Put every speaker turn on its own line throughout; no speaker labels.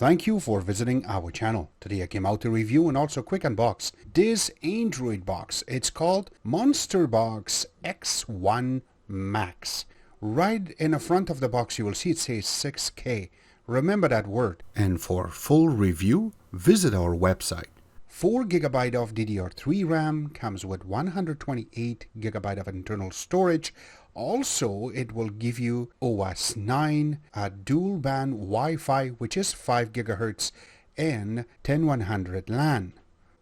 Thank you for visiting our channel. Today I came out to review and also quick unbox this Android box. It's called Monsterbox X1 Max. Right in the front of the box you will see it says 6K. Remember that word. And for full review, visit our website. 4GB of DDR3 RAM, comes with 128GB of internal storage. Also, it will give you OS 9, a dual band Wi-Fi, which is 5 GHz, and 10100 LAN.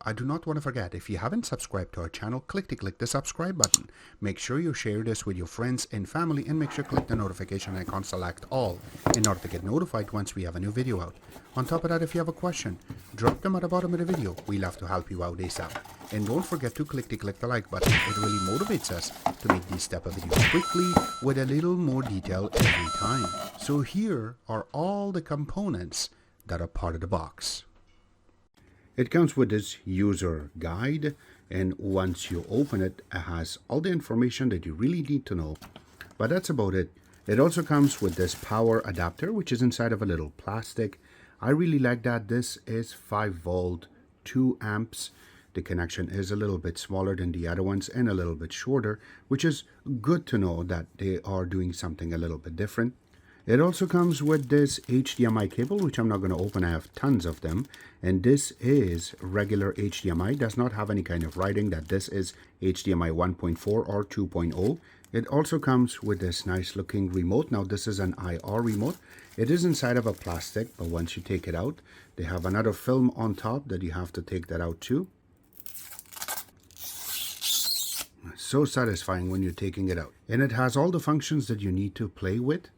I do not want to forget, if you haven't subscribed to our channel, click the subscribe button. Make sure you share this with your friends and family, and make sure to click the notification icon, select all, in order to get notified once we have a new video out. On top of that, if you have a question, drop them at the bottom of the video. We love to help you out ASAP. And don't forget to click the like button. It really motivates us to make these type of videos quickly with a little more detail every time. So here are all the components that are part of the box. It comes with this user guide, and once you open it, it has all the information that you really need to know. But that's about it. It also comes with this power adapter, which is inside of a little plastic. I really like that. This is 5 volt, 2 amps. The connection is a little bit smaller than the other ones and a little bit shorter, which is good to know that they are doing something a little bit different. It also comes with this HDMI cable, which I'm not going to open. I have tons of them. And this is regular HDMI. It does not have any kind of writing that this is HDMI 1.4 or 2.0. It also comes with this nice looking remote. Now this is an IR remote. It is inside of a plastic, but once you take it out, they have another film on top that you have to take that out too. So satisfying when you're taking it out. And it has all the functions that you need to play with.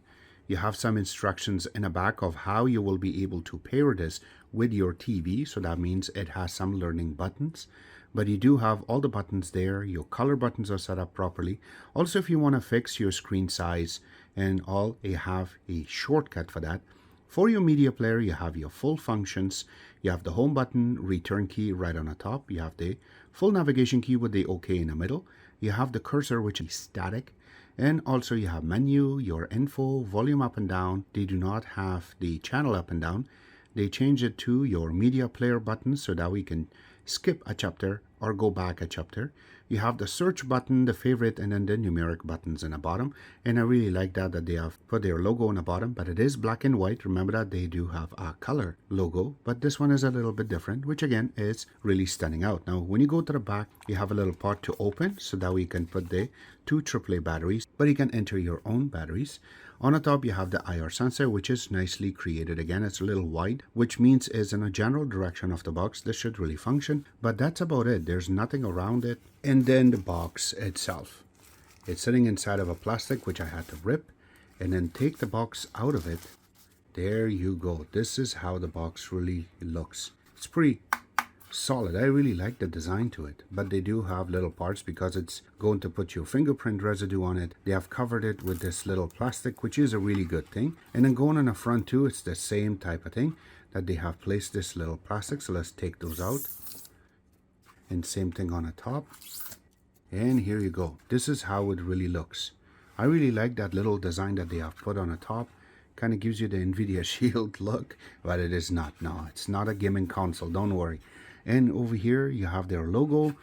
You have some instructions in the back of how you will be able to pair this with your TV. So that means it has some learning buttons. But you do have all the buttons there. Your color buttons are set up properly. Also, if you want to fix your screen size and all, you have a shortcut for that. For your media player, you have your full functions. You have the home button, return key right on the top. You have the full navigation key with the OK in the middle. You have the cursor, which is static. And also you have menu, your info, volume up and down. They do not have the channel up and down. They change it to your media player button so that we can skip a chapter or go back a chapter. You have the search button, the favorite, and then the numeric buttons in the bottom. And I really like that they have put their logo on the bottom, but it is black and white. Remember that they do have a color logo, but this one is a little bit different, which again is really standing out. Now, when you go to the back, you have a little part to open so that we can put the 2 AAA batteries, but you can enter your own batteries. On the top, you have the IR sensor, which is nicely created. Again, it's a little wide, which means is in a general direction of the box. This should really function, but that's about it. There's nothing around it. And then the box itself. It's sitting inside of a plastic, which I had to rip and then take the box out of it. There you go. This is how the box really looks. It's pretty solid. I really like the design to it, but they do have little parts because it's going to put your fingerprint residue on it. They have covered it with this little plastic, which is a really good thing. And then going on the front too, it's the same type of thing that they have placed this little plastic. So let's take those out. And same thing on the top. And here you go. This is how it really looks. I really like that little design that they have put on the top. Kind of gives you the NVIDIA Shield look, but it is not. No, it's not a gaming console. Don't worry. And over here you have their logo.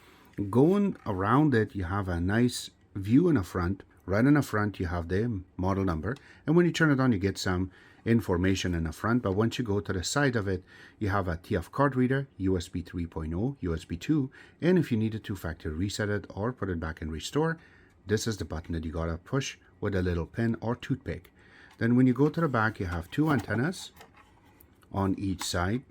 Going around it, you have a nice view in the front. Right in the front you have the model number, and when you turn it on you get some information in the front. But once you go to the side of it, you have a TF card reader, USB 3.0, USB 2, and if you needed to factory reset it or put it back in restore, this is the button that you gotta push with a little pin or toothpick. Then when you go to the back, you have 2 antennas on each side.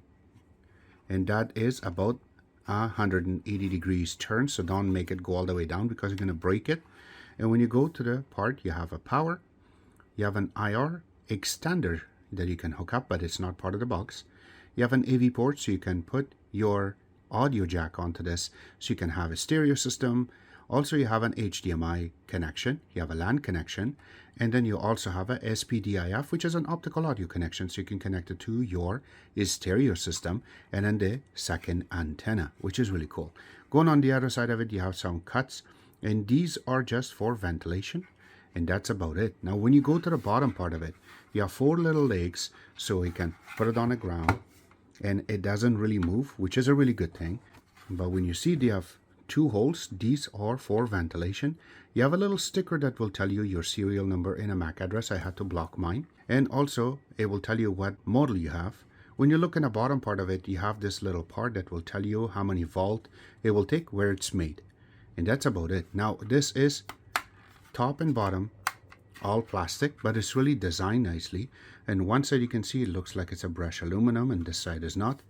And that is about 180 degrees turn, so don't make it go all the way down because you're going to break it. And when you go to the part, you have a power, you have an IR extender that you can hook up, but it's not part of the box. You have an AV port, so you can put your audio jack onto this, so you can have a stereo system. Also, you have an HDMI connection, you have a LAN connection, and then you also have a SPDIF, which is an optical audio connection, so you can connect it to your stereo system, and then the second antenna, which is really cool. Going on the other side of it, you have some cuts, and these are just for ventilation. And that's about it. Now when you go to the bottom part of it, you have 4 little legs, so you can put it on the ground and it doesn't really move, which is a really good thing. But when you see they have 2 holes, these are for ventilation. You have a little sticker that will tell you your serial number and a MAC address. I had to block mine. And also it will tell you what model you have. When you look in the bottom part of it, you have this little part that will tell you how many volt it will take, where it's made. And that's about it. Now this is top and bottom all plastic, but it's really designed nicely. And one side you can see it looks like it's a brushed aluminum and this side is not.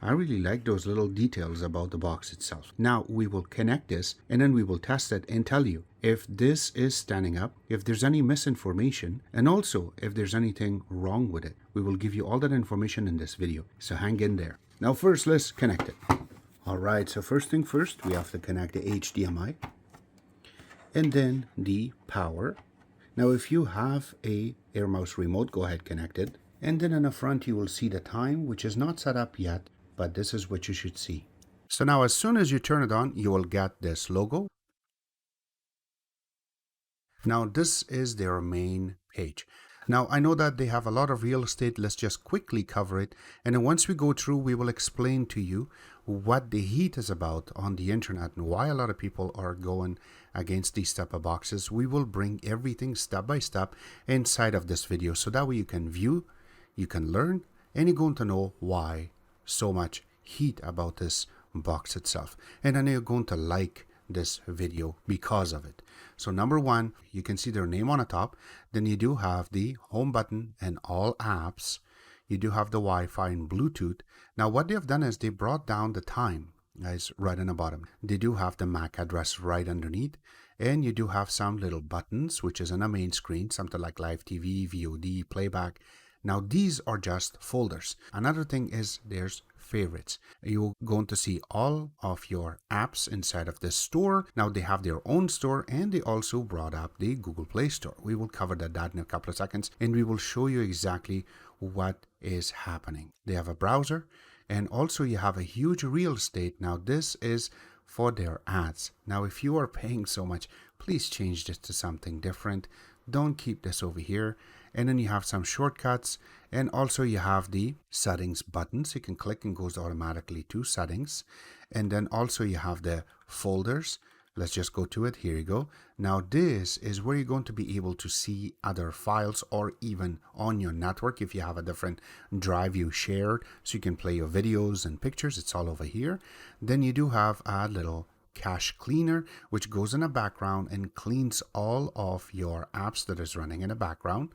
I really like those little details about the box itself. Now we will connect this and then we will test it and tell you if this is standing up, if there's any misinformation, and also if there's anything wrong with it. We will give you all that information in this video, so hang in there. Now first let's connect it. Alright, so first thing first, we have to connect the HDMI and then the power. Now if you have a Air Mouse remote, go ahead, connect it. And then in the front you will see the time, which is not set up yet, but this is what you should see. So now as soon as you turn it on, you will get this logo. Now this is their main page. Now I know that they have a lot of real estate. Let's just quickly cover it. And then once we go through, we will explain to you what the heat is about on the internet and why a lot of people are going against these type of boxes. We will bring everything step by step inside of this video, so that way you can view, you can learn, and you're going to know why so much heat about this box itself. And then you're going to like this video because of it. So number one, you can see their name on the top. Then you do have the home button and all apps. You do have the Wi-Fi and Bluetooth. Now what they have done is they brought down the time, guys, right on the bottom. They do have the MAC address right underneath. And you do have some little buttons, which is on the main screen, something like live TV, VOD, playback. Now these are just folders. Another thing is there's favorites. You're going to see all of your apps inside of this store. Now they have their own store and they also brought up the Google Play Store. We will cover that in a couple of seconds and we will show you exactly what is happening. They have a browser and also you have a huge real estate. Now this is for their ads. Now if you are paying so much, please change this to something different. Don't keep this over here. And then you have some shortcuts and also you have the settings buttons. You can click and goes automatically to settings. And then also you have the folders. Let's just go to it. Here you go. Now this is where you're going to be able to see other files or even on your network. If you have a different drive you shared, so you can play your videos and pictures, it's all over here. Then you do have a little cache cleaner, which goes in the background and cleans all of your apps that is running in the background.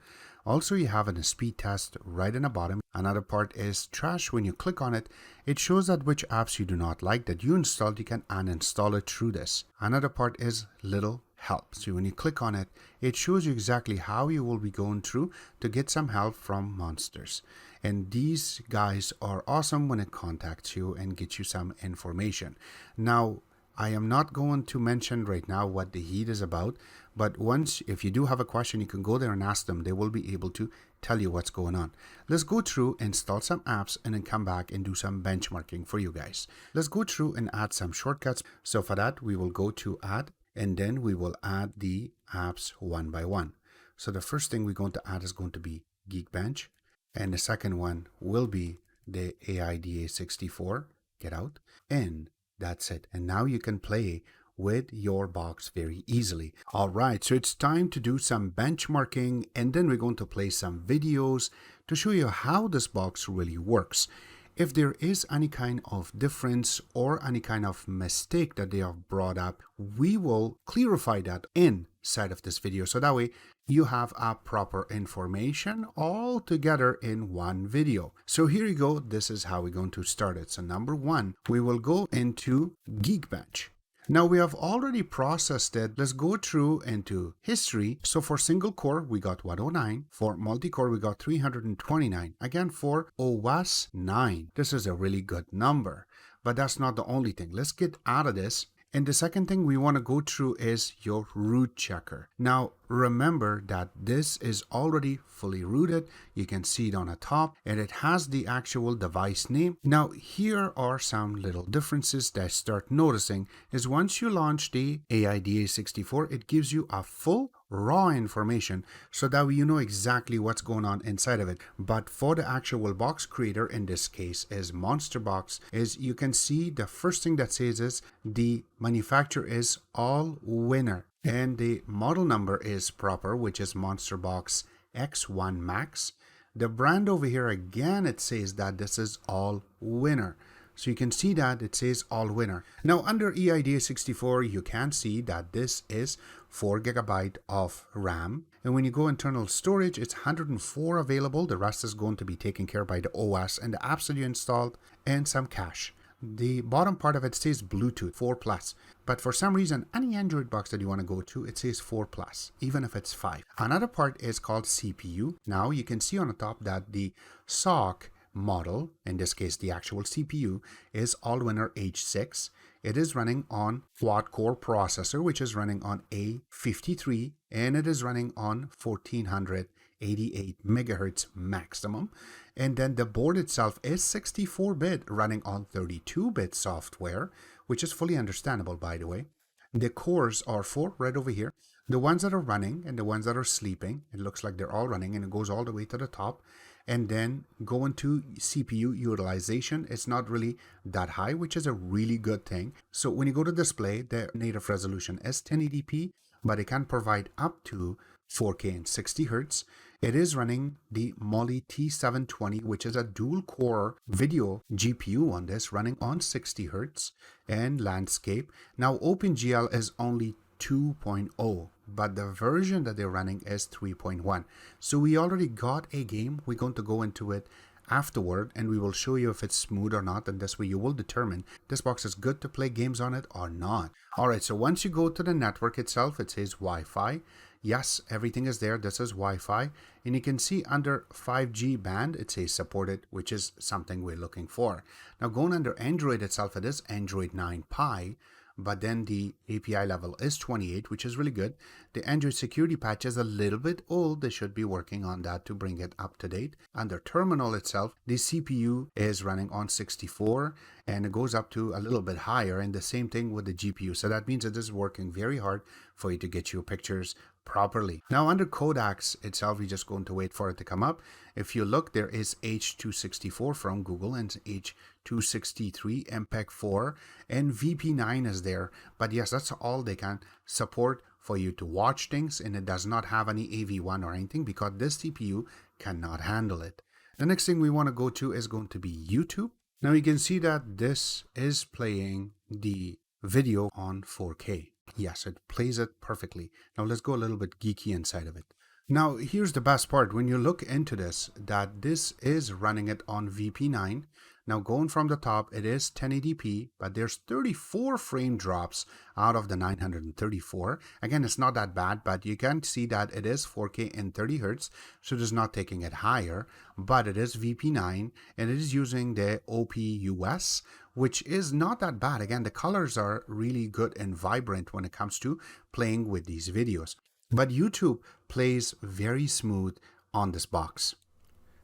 Also, you have a speed test right in the bottom. Another part is trash. When you click on it, it shows that which apps you do not like that you installed, you can uninstall it through this. Another part is little help. So when you click on it, it shows you exactly how you will be going through to get some help from Monsters. And these guys are awesome when it contacts you and gets you some information. Now, I am not going to mention right now what the heat is about, but once, if you do have a question, you can go there and ask them. They will be able to tell you what's going on. Let's go through, install some apps, and then come back and do some benchmarking for you guys. Let's go through and add some shortcuts. So for that, we will go to add, and then we will add the apps one by one. So the first thing we're going to add is going to be Geekbench, and the second one will be the AIDA64, get out, and that's it. And now you can play with your box very easily. All right, so it's time to do some benchmarking and then we're going to play some videos to show you how this box really works. If there is any kind of difference or any kind of mistake that they have brought up, we will clarify that inside of this video. So that way you have a proper information all together in one video. So here you go. This is how we're going to start it. So number one, we will go into Geekbench. Now we have already processed it. Let's go through into history. So for single core, we got 109. For multi-core, we got 329. Again, for OS 9. This is a really good number, but that's not the only thing. Let's get out of this. And the second thing we want to go through is your root checker. Now, remember that this is already fully rooted. You can see it on the top and it has the actual device name. Now, here are some little differences that I start noticing is once you launch the AIDA64, it gives you a full raw information so that you know exactly what's going on inside of it. But for the actual box creator, in this case is Monsterbox, is you can see the first thing that says is the manufacturer is all winner and the model number is proper, which is Monsterbox X1 Max. The brand over here, again, it says that this is all winner. So you can see that it says all winner. Now under EIDA64, you can see that this is 4 GB of RAM. And when you go internal storage, it's 104 available. The rest is going to be taken care of by the OS and the apps that you installed and some cache. The bottom part of it says Bluetooth 4+. But for some reason, any Android box that you want to go to, it says 4+, even if it's 5. Another part is called CPU. Now you can see on the top that the SoC model, in this case the actual CPU, is Allwinner H6. It is running on quad-core processor, which is running on A53, and it is running on 1488 megahertz maximum. And then the board itself is 64-bit, running on 32-bit software, which is fully understandable, by the way. The cores are 4 right over here. The ones that are running and the ones that are sleeping, it looks like they're all running, and it goes all the way to the top. And then going to CPU utilization, it's not really that high, which is a really good thing. So when you go to display, the native resolution is 1080p, but it can provide up to 4K and 60 Hz. It is running the Mali T720, which is a dual-core video GPU on this, running on 60 Hz and landscape. Now OpenGL is only 2.0, but the version that they're running is 3.1. So we already got a game. We're going to go into it afterward and we will show you if it's smooth or not, and this way you will determine this box is good to play games on it or not. Alright, so once you go to the network itself, it says Wi-Fi. Yes, everything is there. This is Wi-Fi, and you can see under 5G band it says supported, which is something we're looking for. Now going under Android itself, it is Android 9 Pie, but then the API level is 28, which is really good. The Android security patch is a little bit old. They should be working on that to bring it up to date. Under terminal itself, the CPU is running on 64 and it goes up to a little bit higher, and the same thing with the GPU. So that means it is working very hard for you to get your pictures properly. Now under codecs itself, we're just going to wait for it to come up. If you look, there is H264 from Google and H263 MPEG-4 and VP9 is there. But yes, that's all they can support for you to watch things, and it does not have any AV1 or anything because this CPU cannot handle it. The next thing we want to go to is going to be YouTube. Now you can see that this is playing the video on 4K. Yes, it plays it perfectly. Now let's go a little bit geeky inside of it. Now here's the best part. When you look into this, that this is running it on VP9. Now going from the top, it is 1080p, but there's 34 frame drops out of the 934. Again, it's not that bad, but you can see that it is 4K and 30 Hz, so it is not taking it higher, but it is VP9 and it is using the OPUS, which is not that bad. Again, the colors are really good and vibrant when it comes to playing with these videos. But YouTube plays very smooth on this box.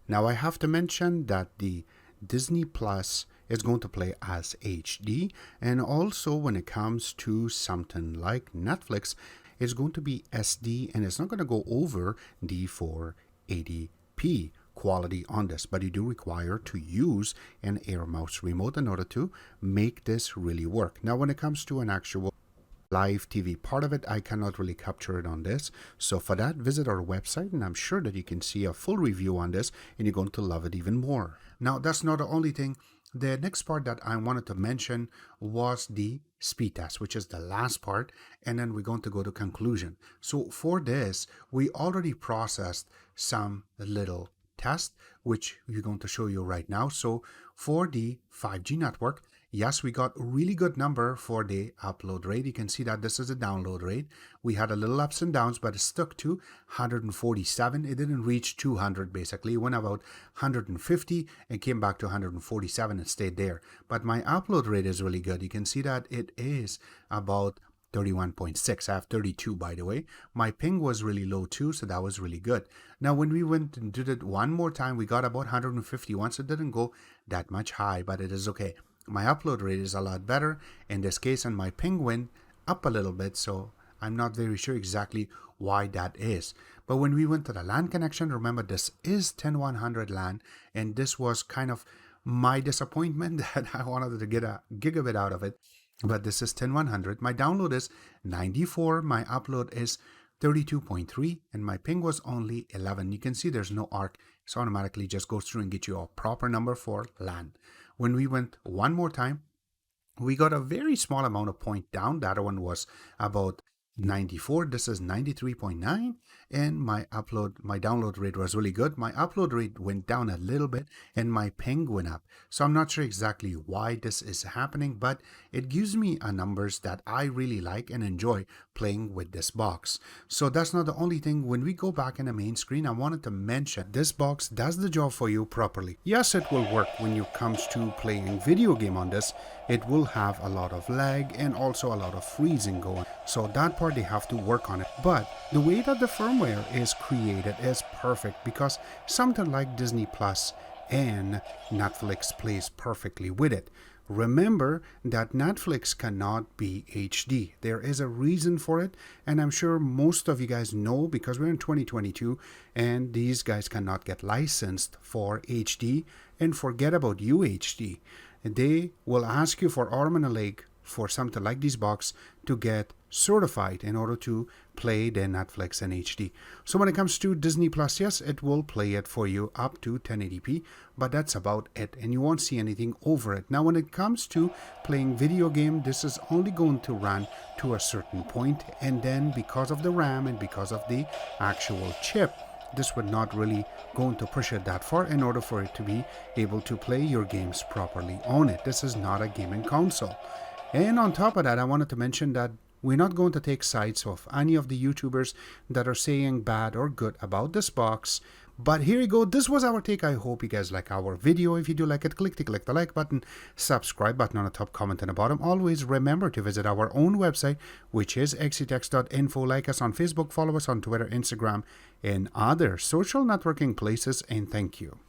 Now I have to mention that the Disney Plus is going to play as HD, and also when it comes to something like Netflix, it's going to be SD, and it's not going to go over the 480p quality on this, but you do require to use an Air Mouse remote in order to make this really work. Now when it comes to an actual live TV part of it, I cannot really capture it on this. So for that, visit our website and I'm sure that you can see a full review on this and you're going to love it even more. Now that's not the only thing. The next part that I wanted to mention was the speed test, which is the last part, and then we're going to go to conclusion. So for this, we already processed some little test, which we're going to show you right now. So for the 5G network, yes, we got a really good number for the upload rate. You can see that this is the download rate. We had a little ups and downs, but it stuck to 147. It didn't reach 200 basically. It went about 150 and came back to 147 and stayed there. But my upload rate is really good. You can see that it is about 31.6. I have 32 by the way. My ping was really low too, so that was really good. Now when we went and did it one more time, we got about 151, so it didn't go that much high, but it is okay. My upload rate is a lot better in this case, and my ping went up a little bit, so I'm not very sure exactly why that is. But when we went to the LAN connection, remember this is 10100 LAN, and this was kind of my disappointment that I wanted to get a gigabit out of it. But this is 10100. My download is 94. My upload is 32.3, and my ping was only 11. You can see there's no arc. It automatically just goes through and get you a proper number for LAN. When we went one more time, we got a very small amount of point down. That one was about 94. This is 93.9, and my download rate was really good. My upload rate went down a little bit and my ping went up. So I'm not sure exactly why this is happening, but it gives me a numbers that I really like and enjoy playing with this box. So that's not the only thing. When we go back in the main screen, I wanted to mention this box does the job for you properly. Yes, it will work when it comes to playing video game on this. It will have a lot of lag and also a lot of freezing going. So that part they have to work on it. But the way that the firmware is created is perfect, because something like Disney Plus and Netflix plays perfectly with it. Remember that Netflix cannot be HD. There is a reason for it, and I'm sure most of you guys know, because we're in 2022 and these guys cannot get licensed for HD. And forget about UHD. They will ask you for arm and a leg for something like this box to get certified in order to play the Netflix in HD. So when it comes to Disney Plus, yes, it will play it for you up to 1080p, but that's about it, and you won't see anything over it. Now when it comes to playing video game, this is only going to run to a certain point, and then because of the RAM and because of the actual chip, this would not really going to push it that far in order for it to be able to play your games properly on it. This is not a gaming console. And on top of that, I wanted to mention that we're not going to take sides of any of the YouTubers that are saying bad or good about this box. But here you go. This was our take. I hope you guys like our video. If you do like it, click the like button, subscribe button on the top, comment on the bottom. Always remember to visit our own website, which is xctex.info. Like us on Facebook, follow us on Twitter, Instagram, and other social networking places. And thank you.